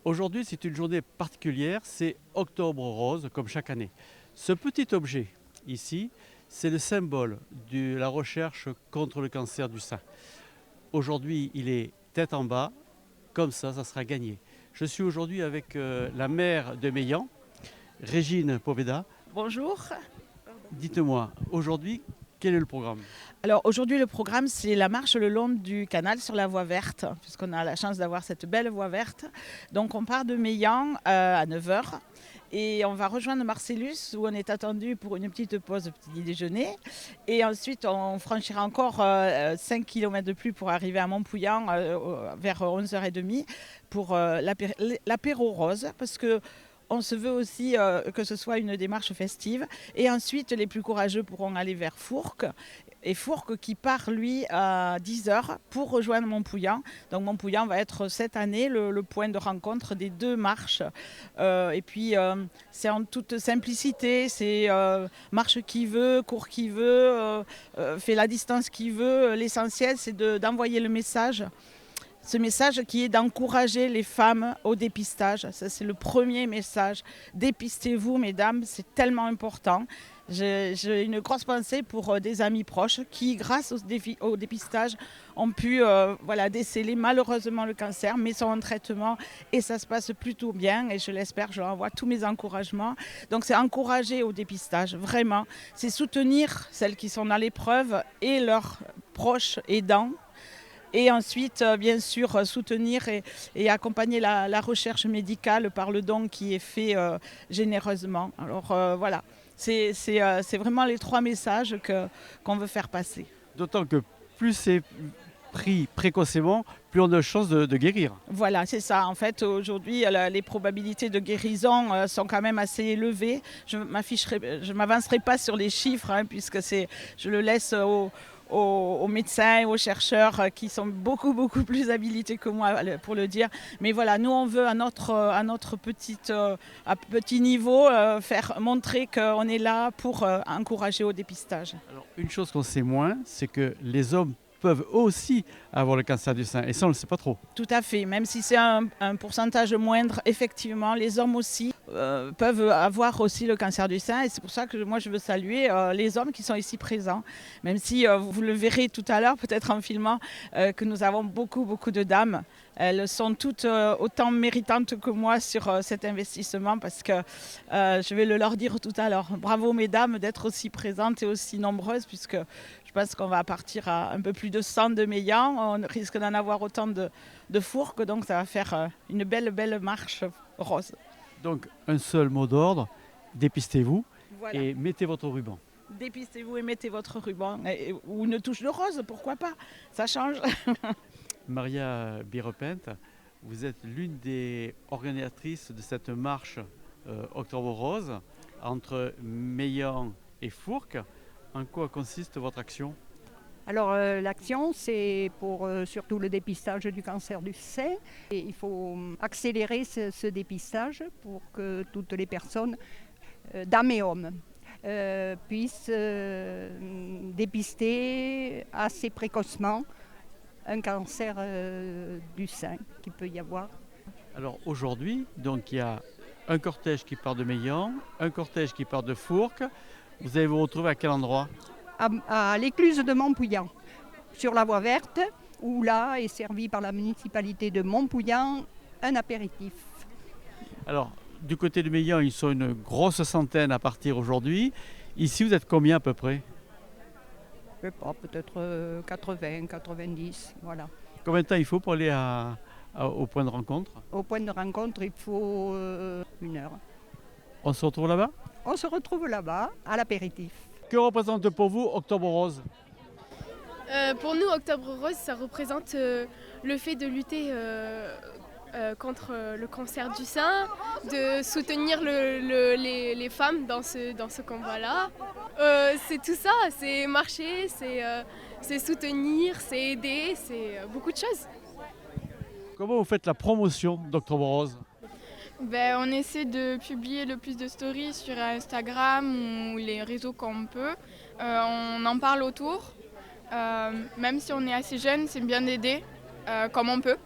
Aujourd'hui, c'est une journée particulière, c'est Octobre Rose, comme chaque année. Ce petit objet, ici, c'est le symbole de la recherche contre le cancer du sein. Aujourd'hui, il est tête en bas, comme ça sera gagné. Je suis aujourd'hui avec la maire de Meillan, Régine Poveda. Bonjour. Dites-moi, aujourd'hui, quel est le programme? Alors aujourd'hui le programme c'est la marche le long du canal sur la voie verte, puisqu'on a la chance d'avoir cette belle voie verte. Donc on part de Meillan à 9 heures et on va rejoindre Marcellus où on est attendu pour une petite pause petit déjeuner. Et ensuite on franchira encore 5 km de plus pour arriver à Montpouillan vers 11h30 pour l'apéro rose, parce que on se veut aussi que ce soit une démarche festive. Et ensuite, les plus courageux pourront aller vers Fourques. Et Fourques qui part, lui, à 10h pour rejoindre Montpouillan. Donc Montpouillan va être cette année le point de rencontre des deux marches. Et puis, c'est en toute simplicité. C'est marche qui veut, court qui veut, fait la distance qui veut. L'essentiel, c'est d'envoyer le message. Ce message qui est d'encourager les femmes au dépistage. Ça, c'est le premier message. Dépistez-vous, mesdames, c'est tellement important. J'ai une grosse pensée pour des amis proches qui, grâce au dépistage, ont pu déceler malheureusement le cancer, mais sont en traitement et ça se passe plutôt bien. Et je l'espère, je leur envoie tous mes encouragements. Donc, c'est encourager au dépistage, vraiment. C'est soutenir celles qui sont dans l'épreuve et leurs proches aidants. Et ensuite, bien sûr, soutenir et accompagner la recherche médicale par le don qui est fait généreusement. Alors voilà, c'est vraiment les trois messages qu'on veut faire passer. D'autant que plus c'est pris précocement, plus on a de chances de guérir. Voilà, c'est ça. En fait, aujourd'hui, les probabilités de guérison sont quand même assez élevées. Je ne m'avancerai pas sur les chiffres, puisque je le laisse aux médecins et aux chercheurs qui sont beaucoup plus habilités que moi pour le dire. Mais voilà, nous on veut à notre petit niveau montrer qu'on est là pour encourager au dépistage. Alors, une chose qu'on sait moins, c'est que les hommes peuvent aussi avoir le cancer du sein. Et ça, on ne le sait pas trop. Tout à fait. Même si c'est un pourcentage moindre, effectivement, les hommes aussi peuvent avoir aussi le cancer du sein. Et c'est pour ça que moi, je veux saluer les hommes qui sont ici présents. Même si vous le verrez tout à l'heure, peut-être en filmant, que nous avons beaucoup de dames. Elles sont toutes autant méritantes que moi sur cet investissement, parce que je vais le leur dire tout à l'heure. Bravo mesdames d'être aussi présentes et aussi nombreuses, puisque je pense qu'on va partir à un peu plus de 100 de Meillan. On risque d'en avoir autant de Fourques, donc ça va faire une belle marche rose. Donc un seul mot d'ordre, dépistez-vous Voilà. et mettez votre ruban. Dépistez-vous et mettez votre ruban. Ou une touche de rose, pourquoi pas? Ça change. Maria Birepente, vous êtes l'une des organisatrices de cette marche Octobre Rose entre Meillan et Fourques. En quoi consiste votre action? Alors l'action, c'est pour surtout le dépistage du cancer du sein. Et il faut accélérer ce dépistage pour que toutes les personnes, dames et hommes, puissent dépister assez précocement un cancer du sein qu'il peut y avoir. Alors aujourd'hui, donc il y a un cortège qui part de Meillan, un cortège qui part de Fourques. Vous allez vous retrouver à quel endroit? À l'écluse de Montpouillan, sur la voie verte, où là est servi par la municipalité de Montpouillan un apéritif. Alors, du côté de Meillan, ils sont une grosse centaine à partir aujourd'hui. Ici, vous êtes combien à peu près? Je ne sais pas, peut-être 80, 90, voilà. Combien de temps il faut pour aller au point de rencontre? Au point de rencontre, il faut 1 heure. On se retrouve là-bas? On se retrouve là-bas, à l'apéritif. Que représente pour vous Octobre Rose? Pour nous, Octobre Rose, ça représente le fait de lutter contre le cancer du sein, de soutenir les femmes dans ce combat-là. C'est tout ça, c'est marcher, c'est soutenir, c'est aider, c'est beaucoup de choses. Comment vous faites la promotion d'Octobre Rose? On essaie de publier le plus de stories sur Instagram ou les réseaux qu'on peut. On en parle autour. Même si on est assez jeune, c'est bien d'aider comme on peut.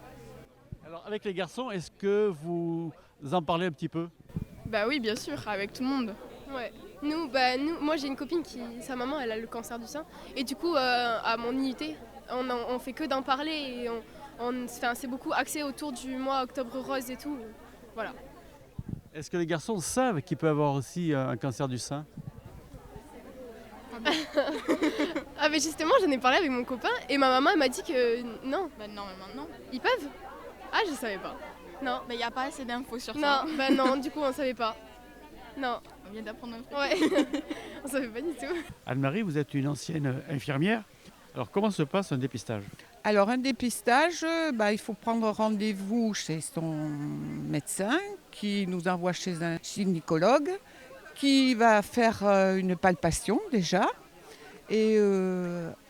Alors avec les garçons, est-ce que vous en parlez un petit peu? Bah oui, bien sûr, avec tout le monde. Ouais. Moi j'ai une copine qui, sa maman, elle a le cancer du sein. Et du coup, à mon IUT, on fait que d'en parler. Et c'est beaucoup axé autour du mois Octobre Rose et tout. Voilà. Est-ce que les garçons savent qu'ils peuvent avoir aussi un cancer du sein? Ah mais justement, j'en ai parlé avec mon copain et ma maman elle m'a dit que non, Bah normalement non. ils peuvent. Ah je savais pas. Non, Mais il n'y a pas assez d'infos sur ça. non, bah non, du coup on savait pas. Non, On vient d'apprendre un truc. ouais, on savait pas du tout. Anne-Marie, vous êtes une ancienne infirmière. Alors comment se passe un dépistage? Alors un dépistage, il faut prendre rendez-vous chez son médecin qui nous envoie chez un gynécologue qui va faire une palpation déjà et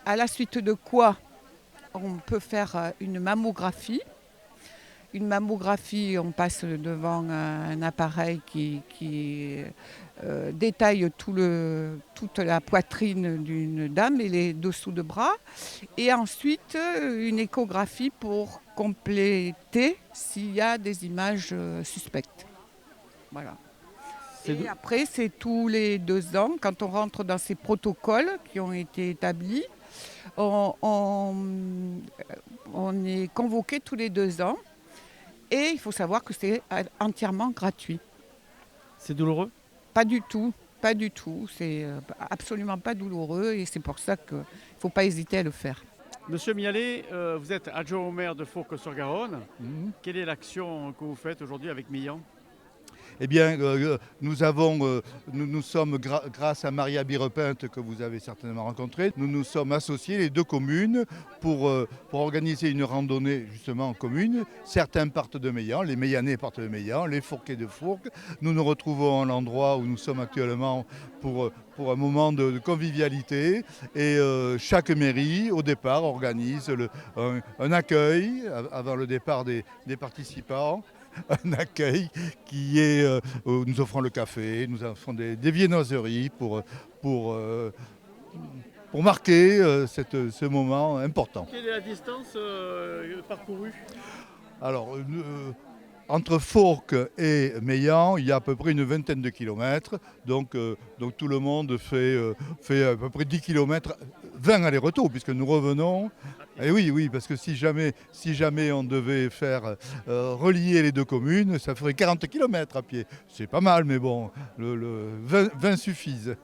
à la suite de quoi on peut faire une mammographie. Une mammographie, on passe devant un appareil qui détaille toute la poitrine d'une dame et les dessous de bras. Et ensuite, une échographie pour compléter s'il y a des images suspectes. Voilà. Et après, c'est tous les 2 ans, quand on rentre dans ces protocoles qui ont été établis, on est convoqué tous les 2 ans. Et il faut savoir que c'est entièrement gratuit. C'est douloureux? Pas du tout, pas du tout. C'est absolument pas douloureux et c'est pour ça qu'il ne faut pas hésiter à le faire. Monsieur Mialet, vous êtes adjoint au maire de Fourques-sur-Garonne. Mhm. Quelle est l'action que vous faites aujourd'hui avec Millan? Eh bien, nous sommes, grâce à Maria Birepinte, que vous avez certainement rencontrée, nous sommes associés, les 2 communes, pour organiser une randonnée justement en commune. Certains partent de Meillan, les Meillanais partent de Meillan, les Fourquais de Fourques. Nous nous retrouvons à l'endroit où nous sommes actuellement pour un moment de convivialité. Et chaque mairie, au départ, organise un accueil avant le départ des participants. Un accueil qui est, nous offrons le café, nous offrons des viennoiseries pour marquer ce moment important. Quelle est la distance parcourue? Alors, entre Fourques et Meillan, il y a à peu près une vingtaine de kilomètres, donc tout le monde fait à peu près 10 kilomètres, 20 allers-retours, puisque nous revenons. Et oui, parce que si jamais on devait faire relier les 2 communes, ça ferait 40 kilomètres à pied. C'est pas mal, mais bon, 20 suffisent.